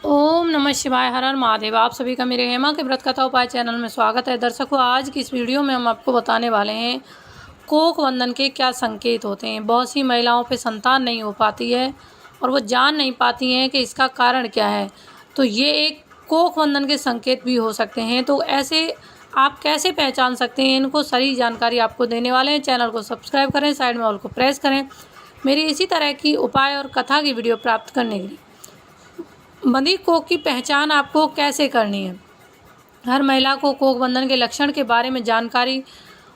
ओम नमः शिवाय, हर हर महादेव। आप सभी का मेरे हेमा के व्रत कथा उपाय चैनल में स्वागत है। दर्शकों, आज की इस वीडियो में हम आपको बताने वाले हैं कोख बंधन के क्या संकेत होते हैं। बहुत सी महिलाओं पे संतान नहीं हो पाती है और वो जान नहीं पाती हैं कि इसका कारण क्या है। तो ये एक कोख बंधन के संकेत भी हो सकते हैं। तो ऐसे आप कैसे पहचान सकते हैं, इनको सारी जानकारी आपको देने वाले हैं। चैनल को सब्सक्राइब करें, साइड में ऑल को प्रेस करें मेरी इसी तरह की उपाय और कथा की वीडियो प्राप्त करने के लिए। बंधी कोख की पहचान आपको कैसे करनी है। हर महिला को कोख बंधन के लक्षण के बारे में जानकारी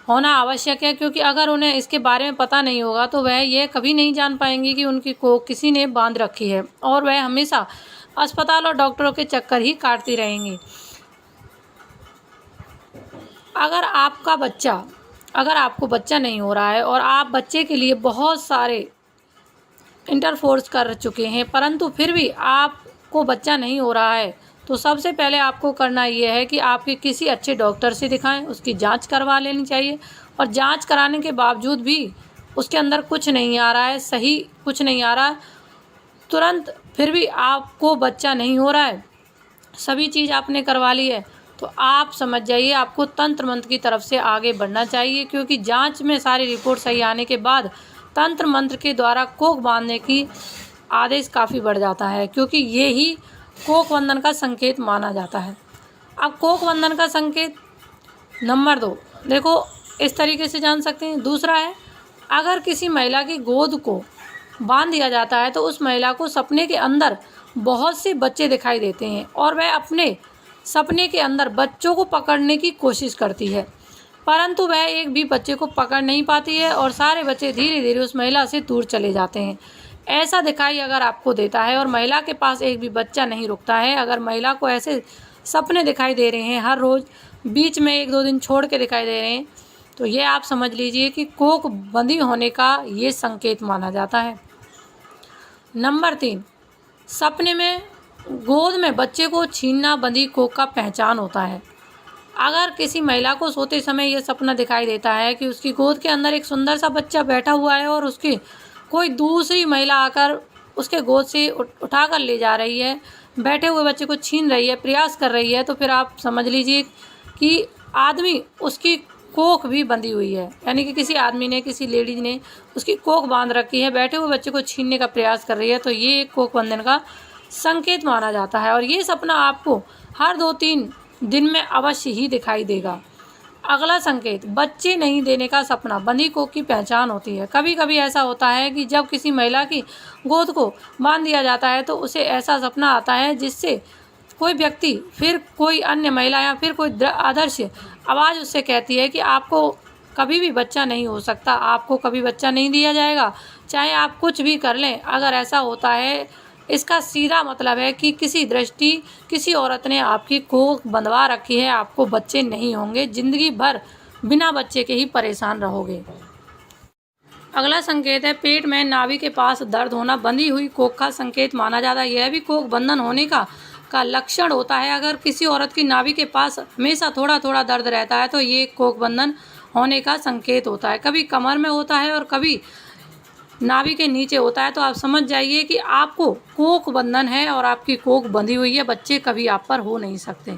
होना आवश्यक है, क्योंकि अगर उन्हें इसके बारे में पता नहीं होगा तो वह यह कभी नहीं जान पाएंगी कि उनकी कोख किसी ने बांध रखी है और वह हमेशा अस्पताल और डॉक्टरों के चक्कर ही काटती रहेंगी। अगर आपको बच्चा नहीं हो रहा है और आप बच्चे के लिए बहुत सारे इंटरफोर्स कर चुके हैं परंतु फिर भी आपको बच्चा नहीं हो रहा है, तो सबसे पहले आपको करना यह है कि आपके किसी अच्छे डॉक्टर से दिखाएं, उसकी जांच करवा लेनी चाहिए। और जांच कराने के बावजूद भी उसके अंदर कुछ नहीं आ रहा है, सही कुछ नहीं आ रहा है, तुरंत फिर भी आपको बच्चा नहीं हो रहा है, सभी चीज़ आपने करवा ली है, तो आप समझ जाइए आपको तंत्र मंत्र की तरफ से आगे बढ़ना चाहिए। क्योंकि जांच में सारी रिपोर्ट सही आने के बाद तंत्र मंत्र के द्वारा कोख बांधने की आदेश काफ़ी बढ़ जाता है, क्योंकि ये ही कोख बंधन का संकेत माना जाता है। अब कोख बंधन का संकेत नंबर 2 देखो इस तरीके से जान सकते हैं। दूसरा है, अगर किसी महिला की गोद को बांध दिया जाता है तो उस महिला को सपने के अंदर बहुत से बच्चे दिखाई देते हैं और वह अपने सपने के अंदर बच्चों को पकड़ने की कोशिश करती है, परंतु वह एक भी बच्चे को पकड़ नहीं पाती है और सारे बच्चे धीरे धीरे उस महिला से दूर चले जाते हैं। ऐसा दिखाई अगर आपको देता है और महिला के पास एक भी बच्चा नहीं रुकता है, अगर महिला को ऐसे सपने दिखाई दे रहे हैं, हर रोज़ बीच में 1-2 दिन छोड़ के दिखाई दे रहे हैं, तो ये आप समझ लीजिए कि कोख बंधी होने का ये संकेत माना जाता है। नंबर 3, सपने में गोद में बच्चे को छीनना बंधी कोख का पहचान होता है। अगर किसी महिला को सोते समय यह सपना दिखाई देता है कि उसकी गोद के अंदर एक सुंदर सा बच्चा बैठा हुआ है और उसकी कोई दूसरी महिला आकर उसके गोद से उठा कर ले जा रही है, बैठे हुए बच्चे को छीन रही है, प्रयास कर रही है, तो फिर आप समझ लीजिए कि आदमी उसकी कोख भी बंधी हुई है, यानी कि किसी आदमी ने, किसी लेडीज ने उसकी कोख बांध रखी है, बैठे हुए बच्चे को छीनने का प्रयास कर रही है। तो ये एक कोख बंधन का संकेत माना जाता है और ये सपना आपको हर 2-3 दिन में अवश्य ही दिखाई देगा। अगला संकेत, बच्चे नहीं देने का सपना बंधी कोख की पहचान होती है। कभी कभी ऐसा होता है कि जब किसी महिला की गोद को बांध दिया जाता है तो उसे ऐसा सपना आता है जिससे कोई व्यक्ति, फिर कोई अन्य महिला या फिर कोई अदृश्य आवाज़ उससे कहती है कि आपको कभी भी बच्चा नहीं हो सकता, आपको कभी बच्चा नहीं दिया जाएगा, चाहे आप कुछ भी कर लें। अगर ऐसा होता है, इसका सीधा मतलब है कि किसी औरत ने आपकी कोख बंधवा रखी है, आपको बच्चे नहीं होंगे, जिंदगी भर बिना बच्चे के ही परेशान रहोगे। अगला संकेत है, पेट में नाभि के पास दर्द होना बंधी हुई कोख का संकेत माना जाता है। यह भी कोख बंधन होने का लक्षण होता है। अगर किसी औरत की नाभि के पास हमेशा थोड़ा थोड़ा दर्द रहता है तो ये कोख बंधन होने का संकेत होता है। कभी कमर में होता है और कभी नाभि के नीचे होता है, तो आप समझ जाइए कि आपको कोख बंधन है और आपकी कोख बंधी हुई है, बच्चे कभी आप पर हो नहीं सकते।